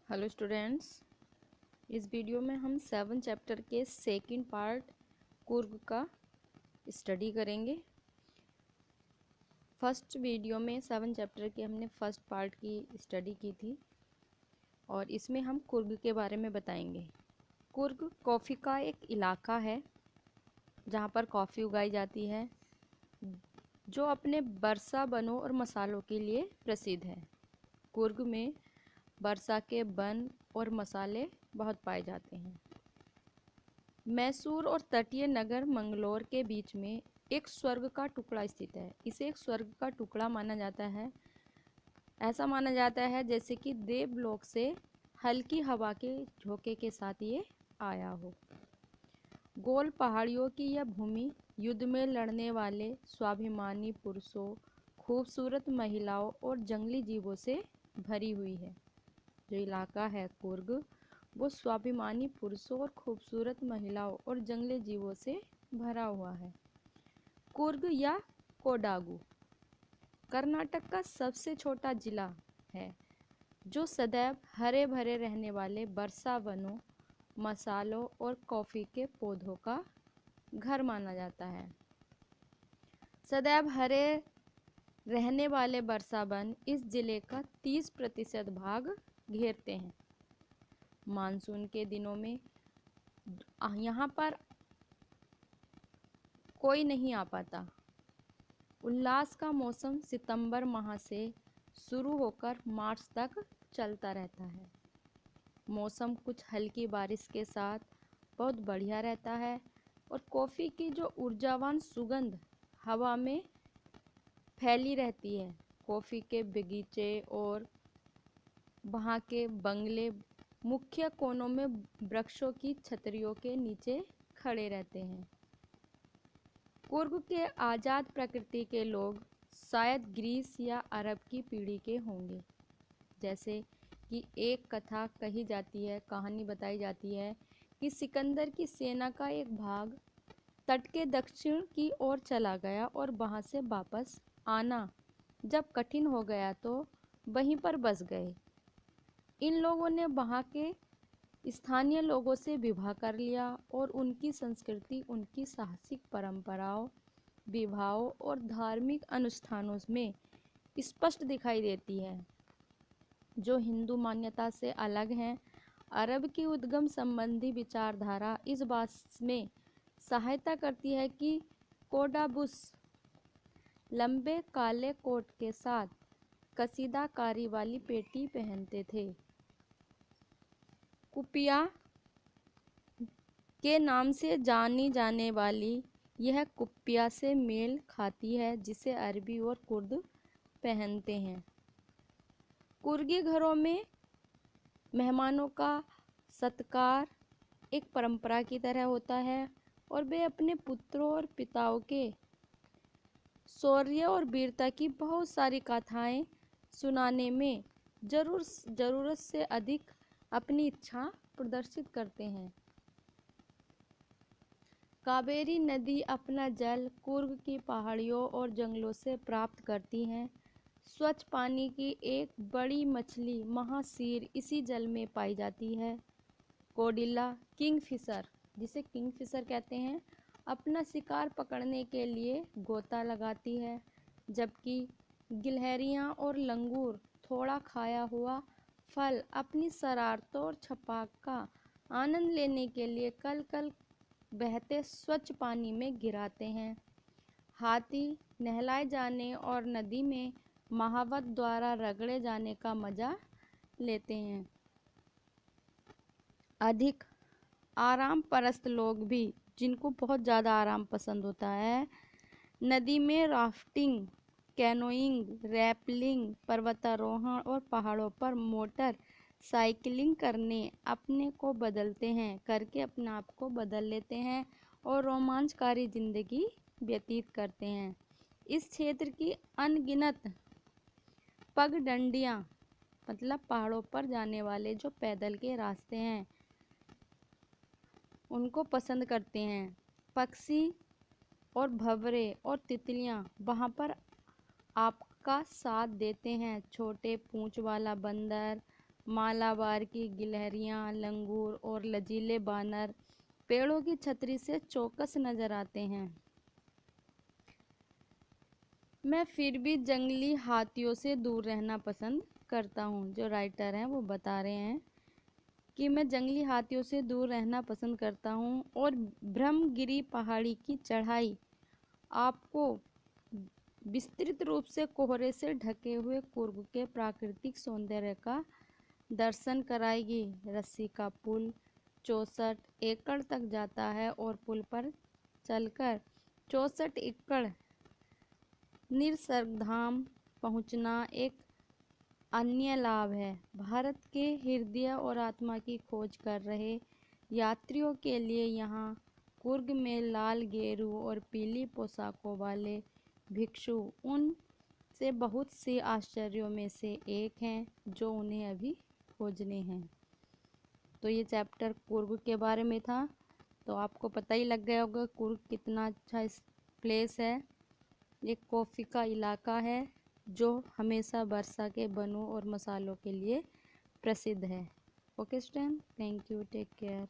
Hello students, इस video में हम 7 चैप्टर के सेकंड पार्ट कुर्ग का स्टडी करेंगे। फर्स्ट वीडियो में 7 चैप्टर के हमने फर्स्ट पार्ट की स्टडी की थी और इसमें हम कुर्ग के बारे में बताएंगे। कुर्ग कॉफ़ी का एक इलाका है जहाँ पर कॉफ़ी उगाई जाती है, जो अपने बरसा बनों और मसालों के लिए प्रसिद्ध है। कुर्ग में बरसा के बन और मसाले बहुत पाए जाते हैं। मैसूर और तटीय नगर मंगलोर के बीच में एक स्वर्ग का टुकड़ा स्थित है। इसे एक स्वर्ग का टुकड़ा माना जाता है। ऐसा माना जाता है जैसे कि देवलोक से हल्की हवा के झोंके के साथ ये आया हो। गोल पहाड़ियों की यह भूमि युद्ध में लड़ने वाले स्वाभिमानी पुरुषों, खूबसूरत महिलाओं और जंगली जीवों से भरी हुई है। जो इलाका है कुर्ग, वो स्वाभिमानी पुरुषों और खूबसूरत महिलाओं और जंगली जीवों से भरा हुआ है। कुर्ग या कोडागु कर्नाटक का सबसे छोटा जिला है, जो सदैव हरे भरे रहने वाले बरसा वनों, मसालों और कॉफ़ी के पौधों का घर माना जाता है। सदैव हरे रहने वाले बरसा वन इस जिले का 30% भाग घेरते हैं। मानसून के दिनों में यहाँ पर कोई नहीं आ पाता। उल्लास का मौसम सितंबर माह से शुरू होकर मार्च तक चलता रहता है। मौसम कुछ हल्की बारिश के साथ बहुत बढ़िया रहता है और कॉफ़ी की जो ऊर्जावान सुगंध हवा में फैली रहती है। कॉफ़ी के बगीचे और वहाँ के बंगले मुख्य कोनों में वृक्षों की छतरियों के नीचे खड़े रहते हैं। कुर्ग के आज़ाद प्रकृति के लोग शायद ग्रीस या अरब की पीढ़ी के होंगे। जैसे कि एक कथा कही जाती है, कहानी बताई जाती है कि सिकंदर की सेना का एक भाग तट के दक्षिण की ओर चला गया और वहाँ से वापस आना जब कठिन हो गया तो वहीं पर बस गए। इन लोगों ने वहाँ के स्थानीय लोगों से विवाह कर लिया और उनकी संस्कृति उनकी साहसिक परंपराओं, विवाहों और धार्मिक अनुष्ठानों में स्पष्ट दिखाई देती है, जो हिंदू मान्यता से अलग हैं। अरब की उद्गम संबंधी विचारधारा इस बात में सहायता करती है कि कोडाबुस लंबे काले कोट के साथ कसीदाकारी वाली पेटी पहनते थे। कुपिया के नाम से जानी जाने वाली यह कुप्पिया से मेल खाती है, जिसे अरबी और कुर्द पहनते हैं। कुर्गी घरों में मेहमानों का सत्कार एक परंपरा की तरह होता है और वे अपने पुत्रों और पिताओं के शौर्य और वीरता की बहुत सारी कथाएं सुनाने में ज़रूरत से अधिक अपनी इच्छा प्रदर्शित करते हैं। कावेरी नदी अपना जल कुर्ग की पहाड़ियों और जंगलों से प्राप्त करती हैं। स्वच्छ पानी की एक बड़ी मछली महासीर इसी जल में पाई जाती है। कोडिल्ला किंगफिशर, जिसे किंगफिशर कहते हैं, अपना शिकार पकड़ने के लिए गोता लगाती है, जबकि गिलहरियाँ और लंगूर थोड़ा खाया हुआ फल अपनी शरारतों और छपाक का आनंद लेने के लिए कल कल बहते स्वच्छ पानी में गिराते हैं। हाथी नहलाए जाने और नदी में महावत द्वारा रगड़े जाने का मजा लेते हैं। अधिक आराम परस्त लोग भी, जिनको बहुत ज़्यादा आराम पसंद होता है, नदी में राफ्टिंग, कैनोइंग, रैपलिंग, पर्वतारोहण और पहाड़ों पर मोटर साइकिलिंग करके अपने आप को बदल लेते हैं और रोमांचकारी ज़िंदगी व्यतीत करते हैं। इस क्षेत्र की अनगिनत पगडंडियाँ, मतलब पहाड़ों पर जाने वाले जो पैदल के रास्ते हैं, उनको पसंद करते हैं। पक्षी और भंवरे और तितलियाँ वहाँ पर आपका साथ देते हैं। छोटे पूंछ वाला बंदर, मालाबार की गिलहरियाँ, लंगूर और लजीले बानर पेड़ों की छतरी से चौकस नजर आते हैं। मैं फिर भी जंगली हाथियों से दूर रहना पसंद करता हूँ। जो राइटर हैं वो बता रहे हैं कि मैं जंगली हाथियों से दूर रहना पसंद करता हूँ और ब्रह्मगिरी पहाड़ी की चढ़ाई आपको विस्तृत रूप से कोहरे से ढके हुए कुर्ग के प्राकृतिक सौंदर्य का दर्शन कराएगी। रस्सी का पुल 64 एकड़ तक जाता है और पुल पर चलकर 64 एकड़ निसर्गधाम पहुंचना एक अन्य लाभ है। भारत के हृदय और आत्मा की खोज कर रहे यात्रियों के लिए यहाँ कुर्ग में लाल गेरू और पीली पोशाकों वाले भिक्षु उन से बहुत से आश्चर्यों में से एक हैं जो उन्हें अभी खोजने हैं। तो ये चैप्टर कुर्ग के बारे में था। तो आपको पता ही लग गया होगा कुर्ग कितना अच्छा प्लेस है। ये कॉफ़ी का इलाका है जो हमेशा वर्षा के बनों और मसालों के लिए प्रसिद्ध है। Okay student, thank you, take care.